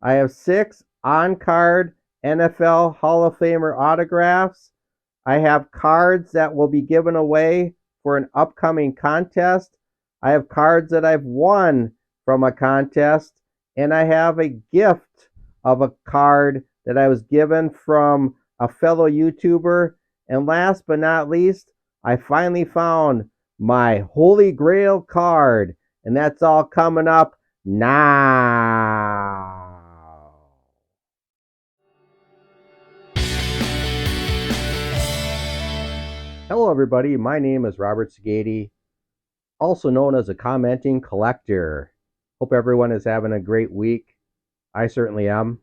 I have 6 on-card NFL Hall of Famer autographs. I have cards that will be given away for an upcoming contest. I have cards that I've won from a contest, and I have a gift of a card that I was given from a fellow YouTuber. And last but not least, I finally found my Holy Grail card, and that's all coming up now. Hello, everybody. My name is Robert Sagady, also known as a commenting collector. Hope everyone is having a great week. I certainly am.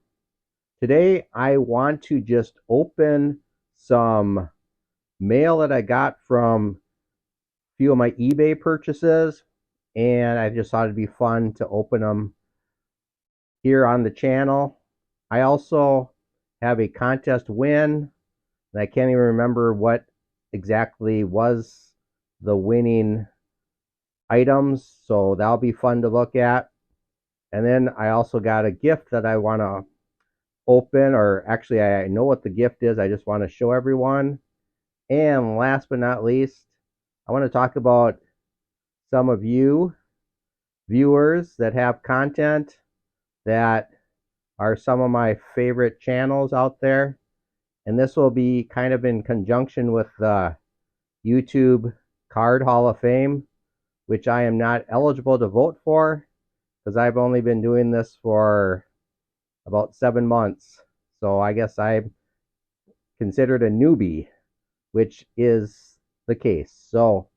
Today, I want to just open some mail that I got from a few of my eBay purchases, and I just thought it'd be fun to open them here on the channel. I also have a contest win, and I can't even remember what exactly was the winning items, so that'll be fun to look at. And then I also got a gift that I want to open, or actually, I know what the gift is. I just want to show everyone. And last but not least, I want to talk about some of you viewers that have content that are some of my favorite channels out there. And this will be kind of in conjunction with the YouTube Card Hall of Fame, which I am not eligible to vote for because I've only been doing this for about 7 months. So I guess I'm considered a newbie, which is the case. So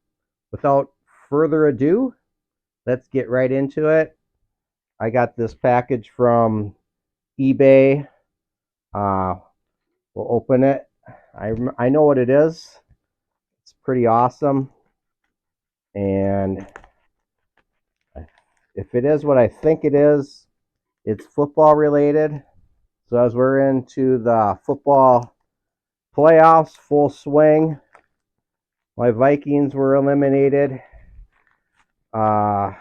without further ado, let's get right into it. I got this package from eBay. We'll open it. I know what it is. It's pretty awesome. And if it is what I think it is, it's football related. So as we're into the football playoffs, full swing, my Vikings were eliminated by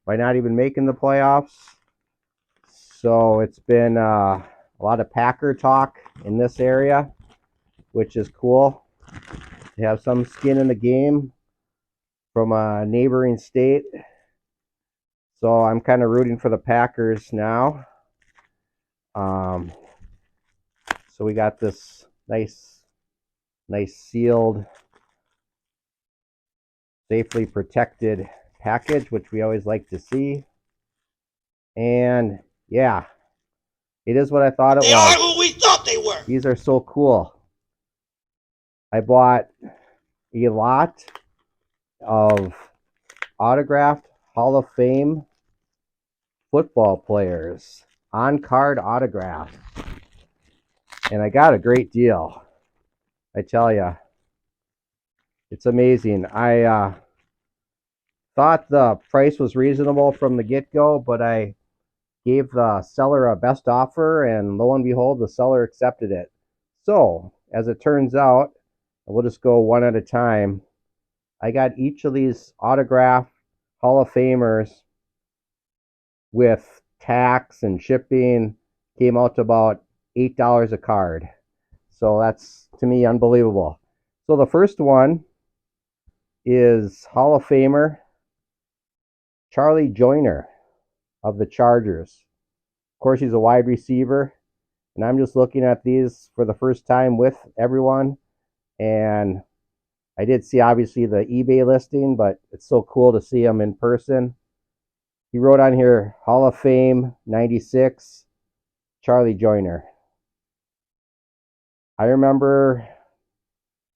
not even making the playoffs. So it's been a lot of Packer talk in this area, which is cool to have some skin in the game from a neighboring state. So I'm kind of rooting for the Packers now. So we got this nice sealed, safely protected package, which we always like to see. And yeah, it is what I thought it was. They are who we thought they were. These are so cool. I bought a lot of autographed Hall of Fame football players, on-card autographs. And I got a great deal. I tell you, it's amazing. I thought the price was reasonable from the get-go, but I gave the seller a best offer, and lo and behold, the seller accepted it. So, as it turns out, we'll just go one at a time. I got each of these autographed Hall of Famers with tax and shipping, came out to about $8 a card. So that's, to me, unbelievable. So the first one is Hall of Famer Charlie Joyner of the Chargers. Of course, he's a wide receiver, and I'm just looking at these for the first time with everyone, and I did see obviously the eBay listing, but it's so cool to see him in person. He wrote on here, Hall of Fame 96, Charlie Joyner. I remember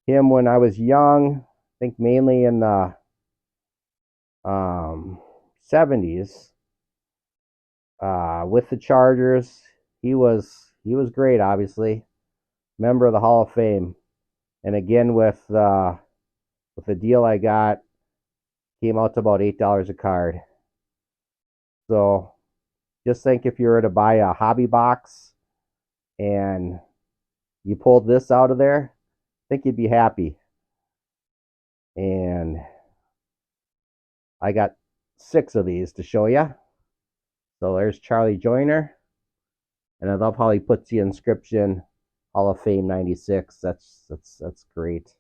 him when I was young, I think mainly in the 70s, with the Chargers. He was great, obviously, member of the Hall of Fame. And again, with the deal I got, came out to about $8 a card. So just think if you were to buy a hobby box and you pulled this out of there, I think you'd be happy. And I got 6 of these to show you. So there's Charlie Joyner. And I love how he puts the inscription Hall of Fame 96. That's great.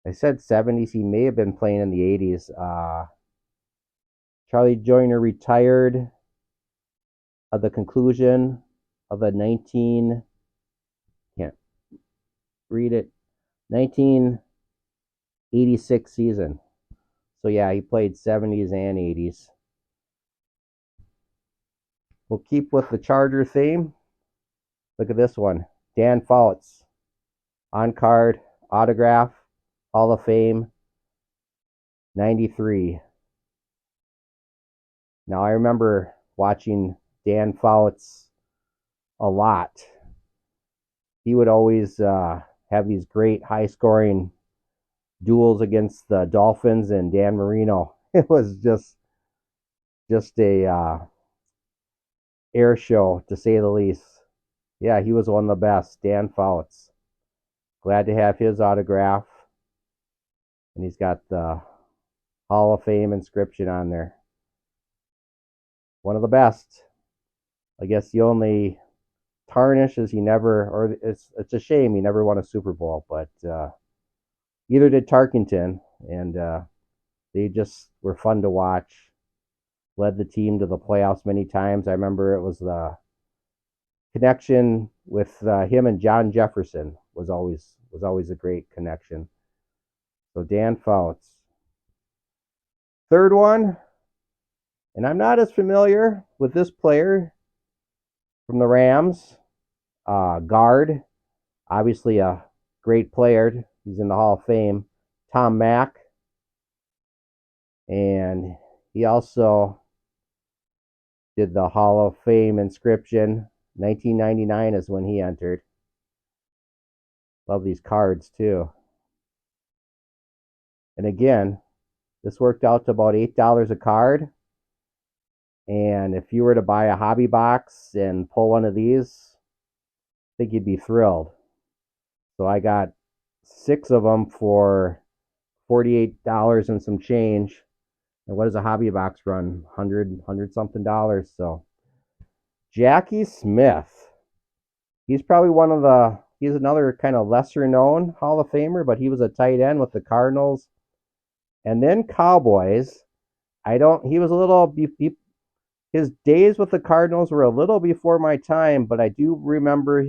I said 70s. He may have been playing in the 80s. Charlie Joyner retired at the conclusion of a 19 can't read it 1986 season. So yeah, he played 70s and 80s. We'll keep with the Charger theme. Look at this one. Dan Fouts. On card, autograph, Hall of Fame, 93. Now I remember watching Dan Fouts a lot. He would always have these great high scoring duels against the Dolphins and Dan Marino. It was just a air show, to say the least. Yeah, he was one of the best. Dan Fouts. Glad to have his autograph. And he's got the Hall of Fame inscription on there. One of the best. I guess the only tarnish is he never, or it's a shame he never won a Super Bowl, but either did Tarkenton, and they just were fun to watch. Led the team to the playoffs many times. I remember it was the connection with him and John Jefferson was always a great connection. So Dan Fouts. Third one, and I'm not as familiar with this player from the Rams. Guard, obviously a great player. He's in the Hall of Fame. Tom Mack. And he also did the Hall of Fame inscription. 1999 is when he entered. Love these cards too. And again, this worked out to about $8 a card. And if you were to buy a hobby box and pull one of these, I think you'd be thrilled. So I got 6 of them for $48 and some change. And what does a hobby box run? 100 something dollars. So Jackie Smith. He's probably he's another kind of lesser known Hall of Famer, but he was a tight end with the Cardinals and then Cowboys. He was a little, his days with the Cardinals were a little before my time, but I do remember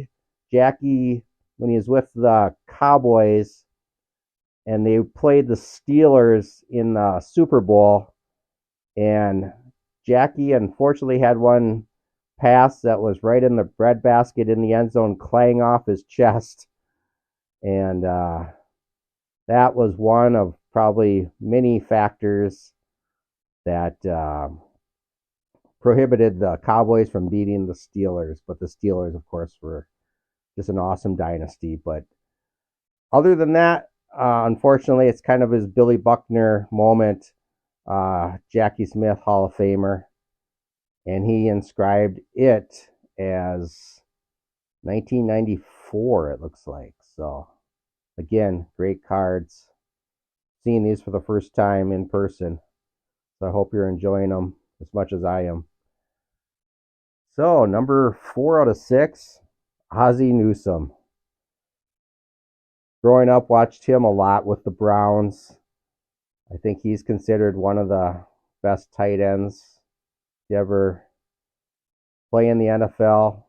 Jackie when he was with the Cowboys and they played the Steelers in the Super Bowl. And Jackie unfortunately had one pass that was right in the breadbasket in the end zone, clang off his chest. And that was one of probably many factors that prohibited the Cowboys from beating the Steelers. But the Steelers, of course, were just an awesome dynasty. But other than that, unfortunately, it's kind of his Billy Buckner moment. Jackie Smith, Hall of Famer. And he inscribed it as 1994, it looks like. So, again, great cards. Seeing these for the first time in person. So I hope you're enjoying them as much as I am. So, number 4 out of 6, Ozzie Newsome. Growing up, watched him a lot with the Browns. I think he's considered one of the best tight ends to ever play in the NFL.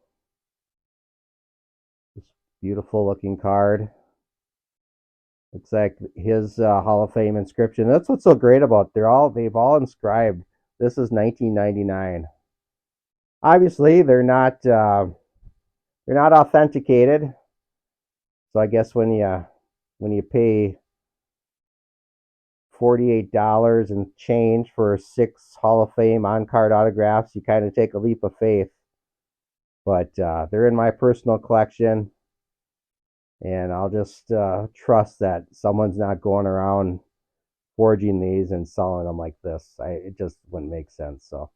This beautiful looking card. Looks like his Hall of Fame inscription. That's what's so great about it. They've all inscribed. This is 1999. Obviously, they're not authenticated. So I guess when you pay $48 and change for 6 Hall of Fame on card autographs, you kind of take a leap of faith. But they're in my personal collection. And I'll just trust that someone's not going around forging these and selling them like this. It just wouldn't make sense. So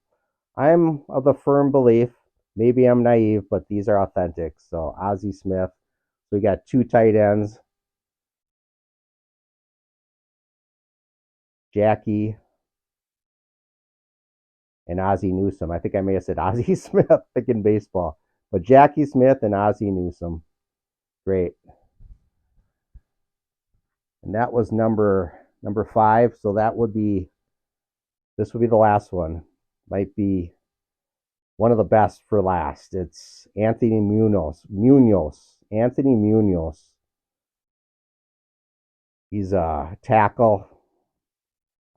I'm of the firm belief, maybe I'm naive, but these are authentic. So Ozzie Smith. So we got 2 tight ends. Jackie and Ozzie Newsome. I think I may have said Ozzie Smith, thinking baseball. But Jackie Smith and Ozzie Newsome. Great. And that was number 5. So this would be the last one. Might be one of the best for last. It's Anthony Munoz. Anthony Munoz. He's a tackle.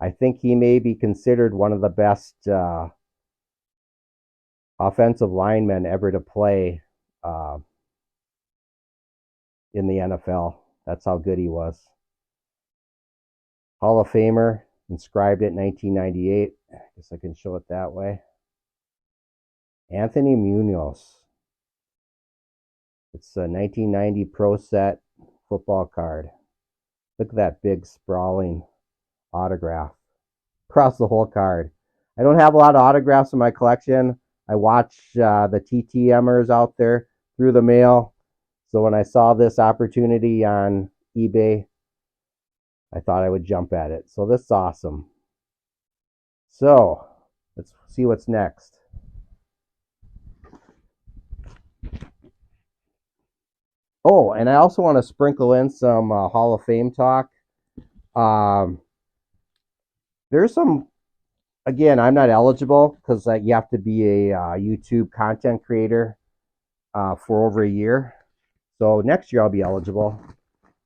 I think he may be considered one of the best offensive linemen ever to play in the NFL. That's how good he was. Hall of Famer, inscribed it in 1998. I guess I can show it that way. Anthony Munoz. It's a 1990 Pro Set football card. Look at that big sprawling autograph across the whole card. I don't have a lot of autographs in my collection. I watch the TTMers out there through the mail. So when I saw this opportunity on eBay, I thought I would jump at it. So this is awesome. So let's see what's next. Oh, and I also want to sprinkle in some Hall of Fame talk. There's some, again, I'm not eligible because you have to be a YouTube content creator for over a year. So next year I'll be eligible.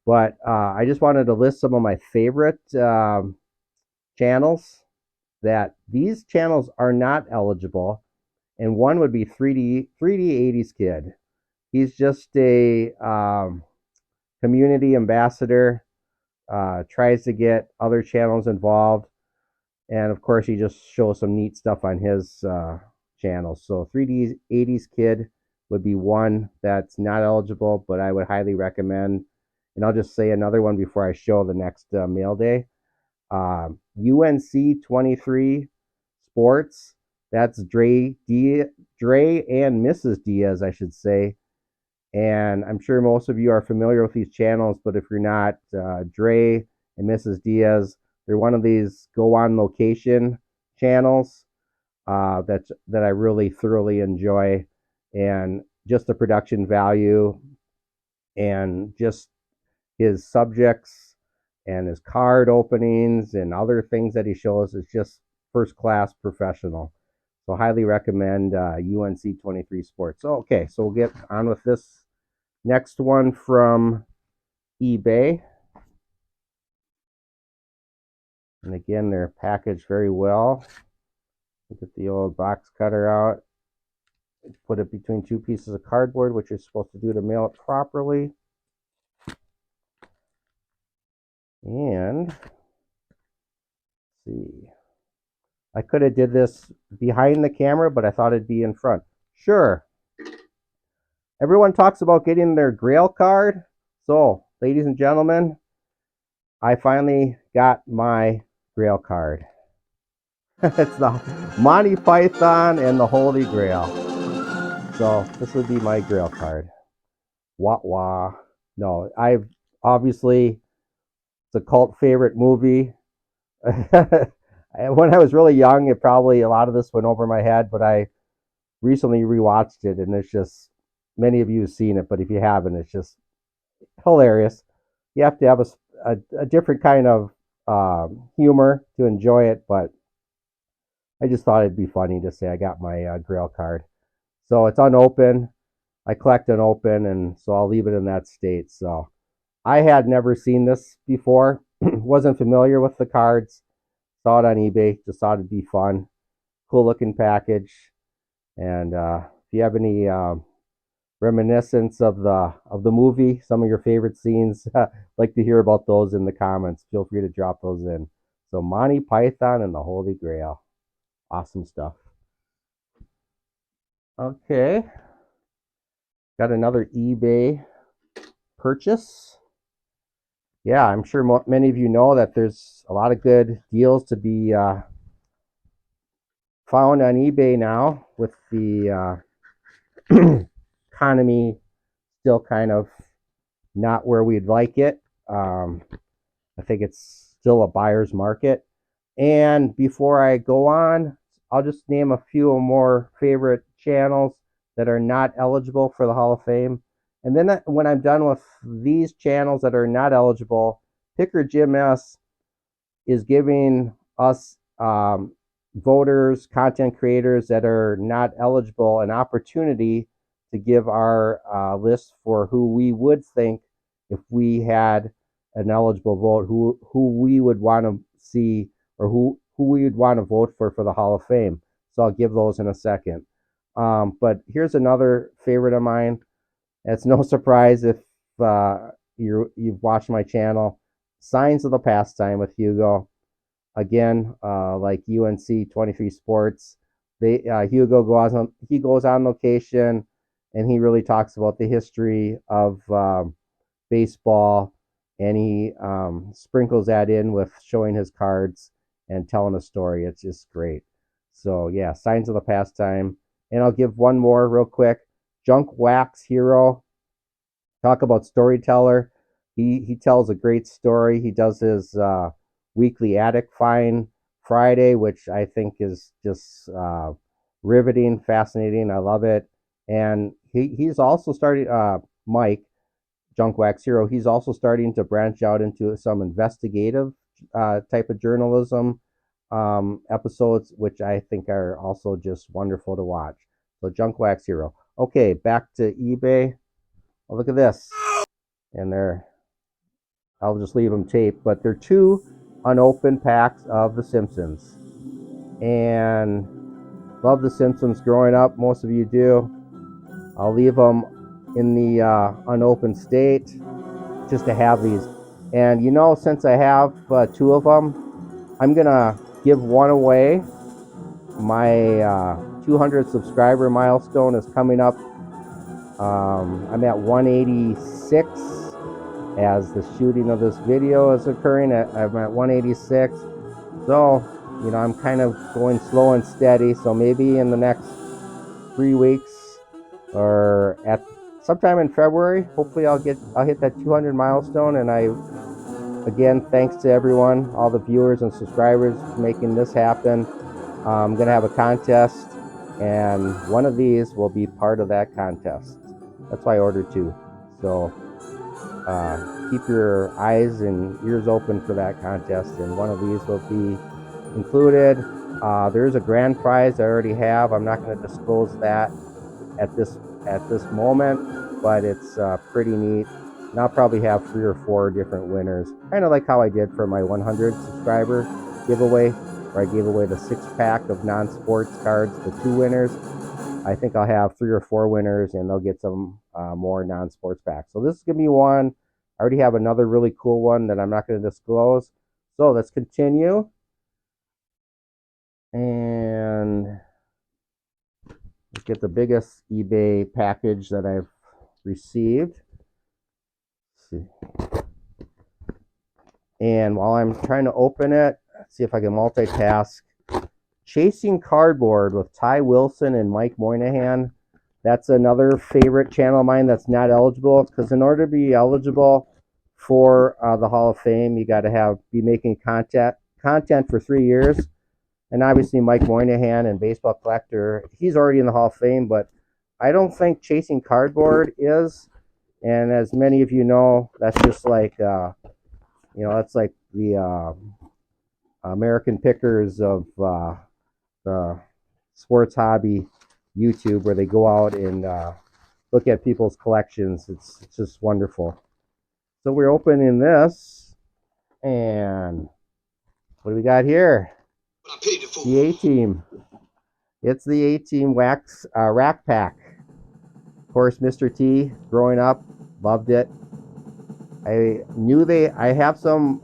But I just wanted to list some of my favorite channels that these channels are not eligible. And one would be 3D 80s Kid. He's just a community ambassador, tries to get other channels involved. And of course, he just shows some neat stuff on his channel. So 3D 80s Kid would be one that's not eligible, but I would highly recommend. And I'll just say another one before I show the next mail day. UNC 23 Sports. That's Dre and Mrs. Diaz, I should say. And I'm sure most of you are familiar with these channels, but if you're not, Dre and Mrs. Diaz, they're one of these go on location channels that I really thoroughly enjoy, and just the production value and just his subjects and his card openings and other things that he shows is just first class professional. So highly recommend UNC 23 Sports. So, okay, so we'll get on with this next one from eBay. And again, they're packaged very well. Get the old box cutter out. Put it between two pieces of cardboard, which you're supposed to do to mail it properly. And let's see. I could have did this behind the camera, but I thought it'd be in front. Sure. Everyone talks about getting their Grail card. So, ladies and gentlemen, I finally got my Grail card. It's the Monty Python and the Holy Grail. So, this would be my Grail card. Wah wah. No, I've obviously, it's a cult favorite movie. When I was really young, a lot of this went over my head, but I recently rewatched it, and it's just, many of you have seen it, but if you haven't, it's just hilarious. You have to have a different kind of humor to enjoy it, but I just thought it'd be funny to say I got my Grail card. So it's unopened. I collect unopened, and so I'll leave it in that state. So I had never seen this before, wasn't familiar with the cards. Saw it on eBay, just thought it'd be fun. Cool looking package. And if you have any reminiscence of the movie, some of your favorite scenes, like to hear about those in the comments. Feel free to drop those in. So Monty Python and the Holy Grail. Awesome stuff. Okay. Got another eBay purchase. Yeah, I'm sure many of you know that there's a lot of good deals to be found on eBay now, with the economy still kind of not where we'd like it. I think it's still a buyer's market. And before I go on, I'll just name a few more favorite channels that are not eligible for the Hall of Fame. And then when I'm done with these channels that are not eligible, Picker Jim S is giving us voters, content creators that are not eligible an opportunity to give our list for who we would think, if we had an eligible vote, who we would want to see, or who we would want to vote for the Hall of Fame. So I'll give those in a second. But here's another favorite of mine. It's no surprise if you've watched my channel, Signs of the Pastime with Hugo. Again, like UNC 23 Sports, Hugo goes on location, and he really talks about the history of baseball, and he sprinkles that in with showing his cards and telling a story. It's just great. So yeah, Signs of the Pastime. And I'll give one more real quick. Junk Wax Hero. Talk about storyteller. He tells a great story. He does his weekly attic find Friday, which I think is just riveting, fascinating. I love it. And he's also started, Mike, Junk Wax Hero, he's also starting to branch out into some investigative type of journalism episodes, which I think are also just wonderful to watch. So Junk Wax Hero. Okay, back to eBay. Oh, look at this. And I'll just leave them taped, but they're 2 unopened packs of The Simpsons. And love The Simpsons growing up. Most of you do. I'll leave them in the unopened state just to have these. And since I have 2 of them, I'm going to give one away. My 200 subscriber milestone is coming up. I'm at 186 as the shooting of this video is occurring. I'm at 186. So, I'm kind of going slow and steady. So maybe in the next 3 weeks, or at sometime in February, hopefully I'll hit that 200 milestone. And again, thanks to everyone, all the viewers and subscribers for making this happen. I'm going to have a contest, and one of these will be part of that contest. That's why I ordered 2. So keep your eyes and ears open for that contest, and one of these will be included. There's a grand prize I already have. I'm not going to disclose that at this moment, but it's pretty neat. And I'll probably have 3 or 4 different winners, kind of like how I did for my 100 subscriber giveaway, where I gave away the 6-pack of non-sports cards to 2 winners. I think I'll have 3 or 4 winners, and they'll get some more non-sports packs. So this is going to be one. I already have another really cool one that I'm not going to disclose. So let's continue. And let's get the biggest eBay package that I've received. Let's see. And while I'm trying to open it, let's see if I can multitask. Chasing Cardboard with Ty Wilson and Mike Moynihan. That's another favorite channel of mine that's not eligible, because in order to be eligible for the Hall of Fame, you got to be making content for 3 years. And obviously Mike Moynihan and Baseball Collector, he's already in the Hall of Fame, but I don't think Chasing Cardboard is. And as many of you know, that's just like, that's like the American Pickers of the sports hobby YouTube, where they go out and look at people's collections. It's just wonderful. So we're opening this, and what do we got here? The A-Team. It's the A-Team wax rack pack. Of course, Mr. T, growing up, loved it. I have some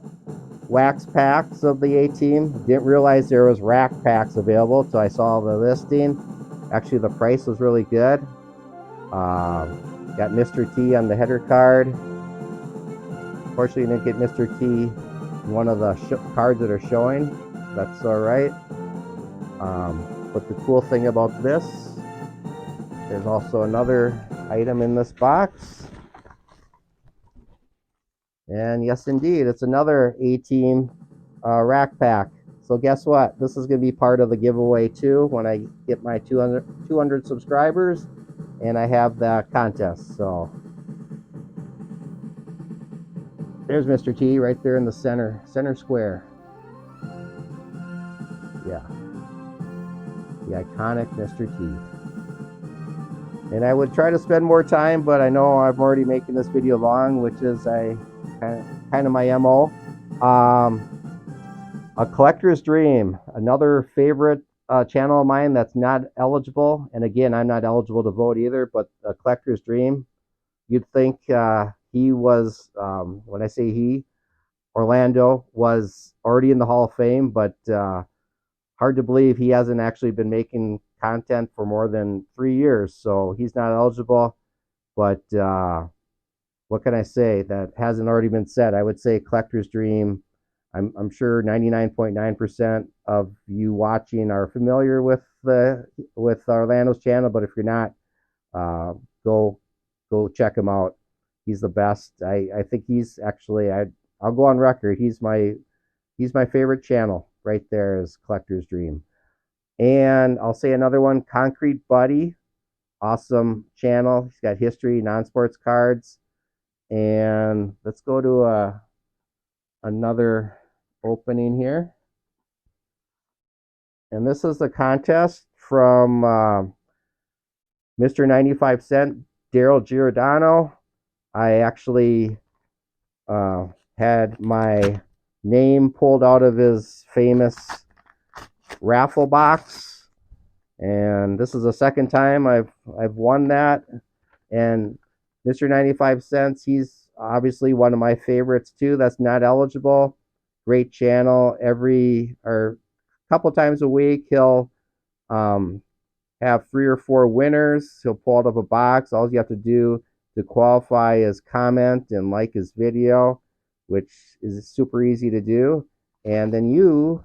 wax packs of the A-Team. Didn't realize there was rack packs available till I saw the listing. Actually, the price was really good. Got Mr. T on the header card. Unfortunately, didn't get Mr. T in one of the cards that are showing. That's all right. But the cool thing about this, there's also another item in this box. And yes, indeed, it's another A-Team rack pack. So guess what? This is going to be part of the giveaway too when I get my 200 subscribers and I have the contest. So there's Mr. T right there in the center square. Yeah, the iconic Mr. T. And I would try to spend more time, but I know I'm already making this video long, which is kind of my MO. A collector's dream, another favorite channel of mine that's not eligible. And again, I'm not eligible to vote either, but a collector's dream. You'd think he was, when I say he, Orlando was already in the Hall of Fame, but hard to believe he hasn't actually been making content for more than 3 years, so he's not eligible. But what can I say that hasn't already been said? I would say collector's dream. I'm sure 99.9% of you watching are familiar with Orlando's channel, but if you're not, uh, go check him out. He's the best. I think he's actually I'll go on record. He's my favorite channel right there is Collector's Dream. And I'll say another one, Concrete Buddy. Awesome channel. He's got history, non-sports cards. And let's go to another opening here. And this is the contest from Mr. 95 Cent, Daryl Giordano. I actually had my name pulled out of his famous raffle box, and this is the second time I've won that. And Mr. 95 Cents, he's obviously one of my favorites too. That's not eligible. Great channel. Every or couple times a week he'll have 3 or 4 winners. He'll pull out of a box. All you have to do to qualify is comment and like his video, which is super easy to do. And then you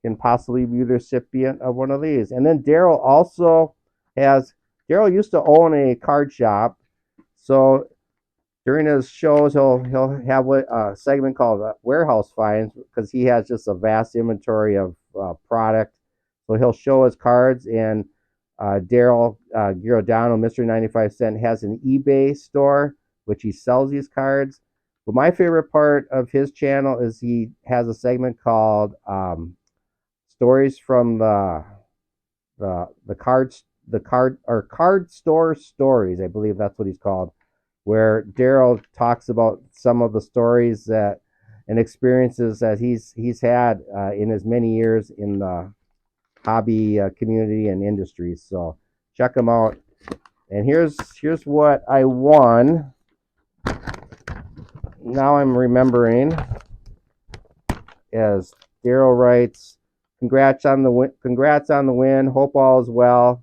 can possibly be the recipient of one of these. And then Daryl also Daryl used to own a card shop. So during his shows, he'll have a segment called Warehouse Finds because he has just a vast inventory of product. So he'll show his cards, and Daryl Giordano, Mr. 95 Cent, has an eBay store which he sells these cards. But my favorite part of his channel is he has a segment called Stories from the card store stories. I believe that's what he's called, where Daryl talks about some of the stories that and experiences that he's had in his many years in the hobby community and industry. So check him out. And here's what I won. Now I'm remembering, as Daryl writes, congrats on the win. Hope all is well.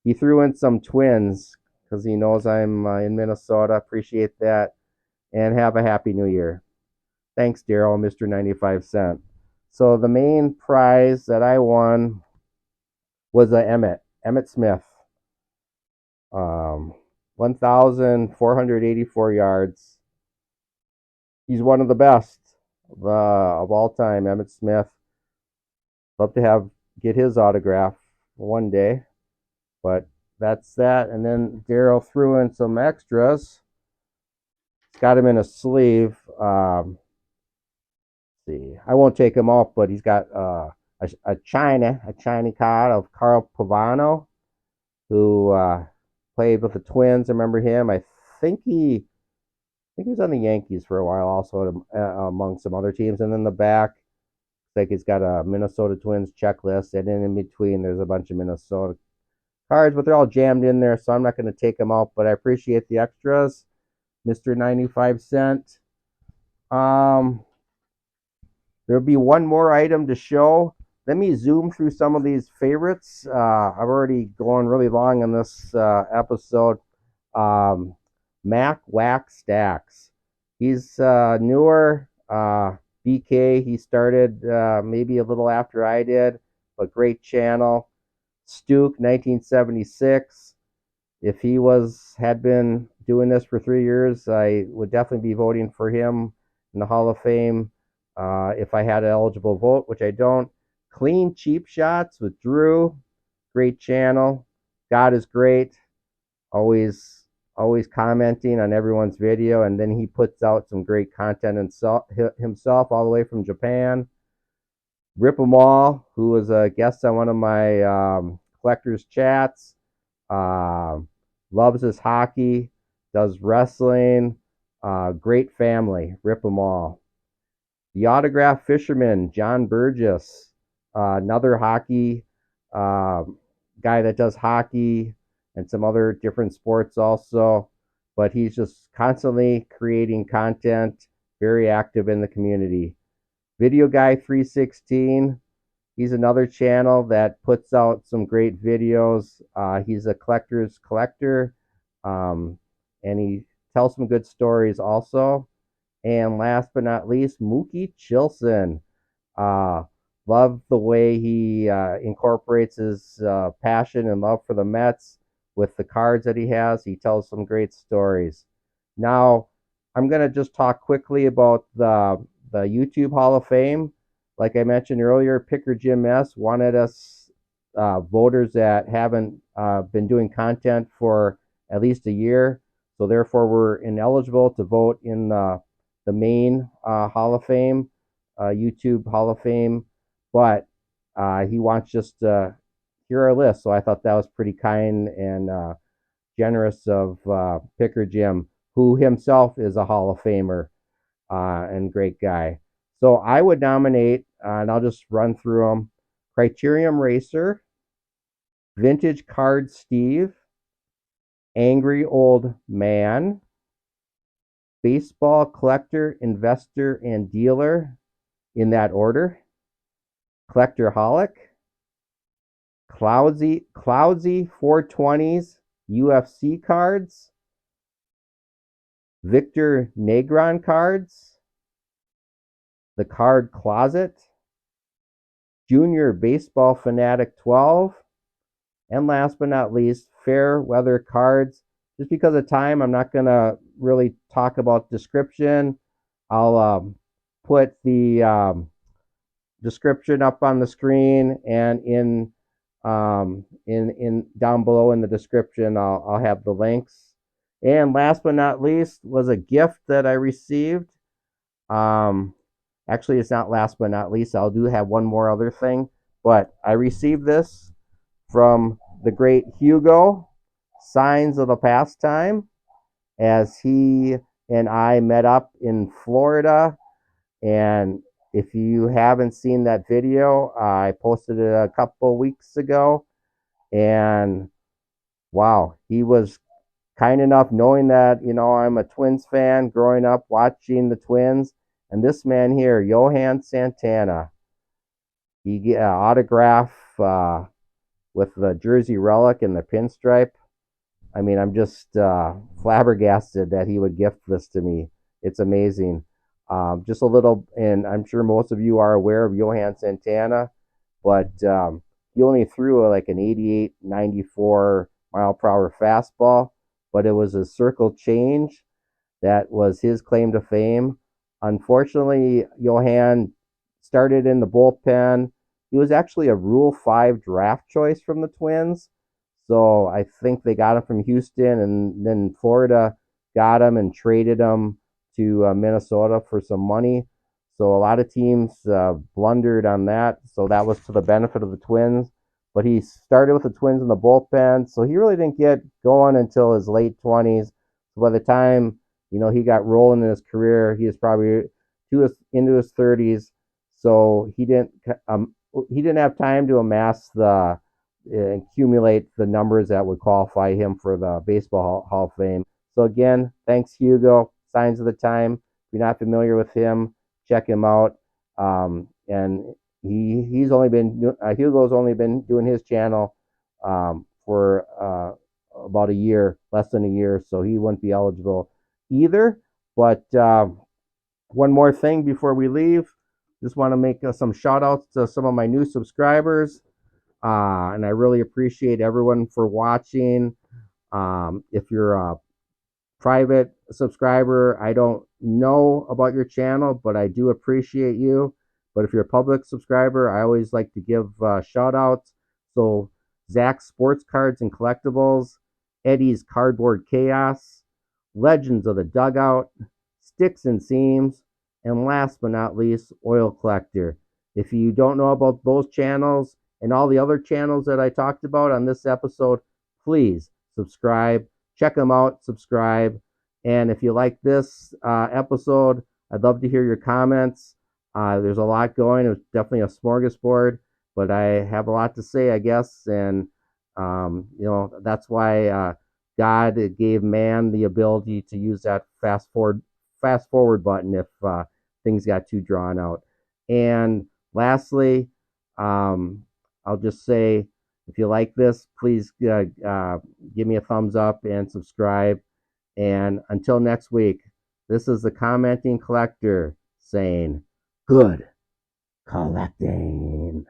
He threw in some twins because he knows I'm in Minnesota. Appreciate that. And have a happy new year. Thanks, Daryl, Mr. 95 Cent. So the main prize that I won was a Emmitt Smith. 1,484 yards. He's one of the best of all time, Emmitt Smith. Love to get his autograph one day. But that's that. And then Daryl threw in some extras. He's got him in a sleeve. See, I won't take him off, but he's got a China card of Carl Pavano, who played with the Twins. I remember him. I think he was on the Yankees for a while, also among some other teams. And then the back, like he's got a Minnesota Twins checklist, and then in between there's a bunch of Minnesota cards, but they're all jammed in there, so I'm not going to take them out. But I appreciate the extras, Mr. 95 Cent. There'll be one more item to show. Let me zoom through some of these favorites. I've already gone really long on this episode. Mac Wax Stacks. He's newer. BK, he started maybe a little after I did, but great channel. Stuke, 1976. If he had been doing this for 3 years, I would definitely be voting for him in the Hall of Fame if I had an eligible vote, which I don't. Clean Cheap Shots with Drew. Great channel. God is great. Always always commenting on everyone's video, and then he puts out some great content himself all the way from Japan. Rip 'em All, who was a guest on one of my collectors chats. Um, Loves his hockey, does wrestling. Great family. Rip 'em All. The Autograph Fisherman, John Burgess, another hockey uh, guy that does hockey and some other different sports also. But he's just constantly creating content, very active in the community. Video Guy 316, he's another channel that puts out some great videos. He's a collector's collector, um, and he tells some good stories also. And last but not least, Mookie Chilson. Uh, Love the way he incorporates his passion and love for the Mets with the cards that he has. He tells some great stories. Now, I'm going to just talk quickly about the YouTube Hall of Fame. Like I mentioned earlier, Picker Jim S. wanted us voters that haven't been doing content for at least a year. So therefore, we're ineligible to vote in the main Hall of Fame, YouTube Hall of Fame. But he wants just to hear our list. So I thought that was pretty kind and generous of Picker Jim, who himself is a Hall of Famer and great guy. So I would nominate, and I'll just run through them: Criterium Racer, Vintage Card Steve, Angry Old Man, Baseball Collector, Investor, and Dealer, in that order. Collectorholic, Cloudsy 420s UFC cards, Victor Negron cards, The Card Closet, Junior Baseball Fanatic 12, and last but not least, Fair Weather Cards. Just because of time, I'm not going to really talk about description. I'll put the description up on the screen, and in down below in the description, I'll have the links. And last but not least was a gift that I received. Actually, it's not last but not least. I'll do have one more other thing, but I received this from the great Hugo, Signs of the Pastime, as he and I met up in Florida. And if you haven't seen that video, I posted it a couple weeks ago. And wow, he was kind enough, knowing that, I'm a Twins fan, growing up watching the Twins. And this man here, Johan Santana, he get an autograph with the jersey relic and the pinstripe. I mean, I'm just flabbergasted that he would gift this to me. It's amazing. Just a little, and I'm sure most of you are aware of Johan Santana, but he only threw like an 88, 94 mile per hour fastball, but it was a circle change that was his claim to fame. Unfortunately, Johan started in the bullpen. He was actually a Rule 5 draft choice from the Twins. So I think they got him from Houston, and then Florida got him and traded him to Minnesota for some money. So a lot of teams blundered on that. So that was to the benefit of the Twins. But he started with the Twins in the bullpen, so he really didn't get going until his late 20s. So by the time he got rolling in his career, he was probably into his 30s. So he didn't have time to amass accumulate the numbers that would qualify him for the Baseball Hall of Fame. So again, thanks Hugo. Signs of the Time. If you're not familiar with him, check him out. And Hugo's only been doing his channel for about a year, less than a year, so he wouldn't be eligible either. But one more thing before we leave, just want to make some shout outs to some of my new subscribers. And I really appreciate everyone for watching. If you're a private subscriber, I don't know about your channel, but I do appreciate you. But if you're a public subscriber, I always like to give shout outs. So Zach's Sports Cards and Collectibles, Eddie's Cardboard Chaos, Legends of the Dugout, Sticks and Seams, and last but not least, Oil Collector. If you don't know about those channels and all the other channels that I talked about on this episode, please subscribe, check them out, subscribe. And if you like this episode, I'd love to hear your comments. There's a lot going. It was definitely a smorgasbord, but I have a lot to say, I guess. And, that's why God gave man the ability to use that fast forward button if things got too drawn out. And lastly, I'll just say, if you like this, please give me a thumbs up and subscribe. And until next week, this is the commenting collector saying, good collecting.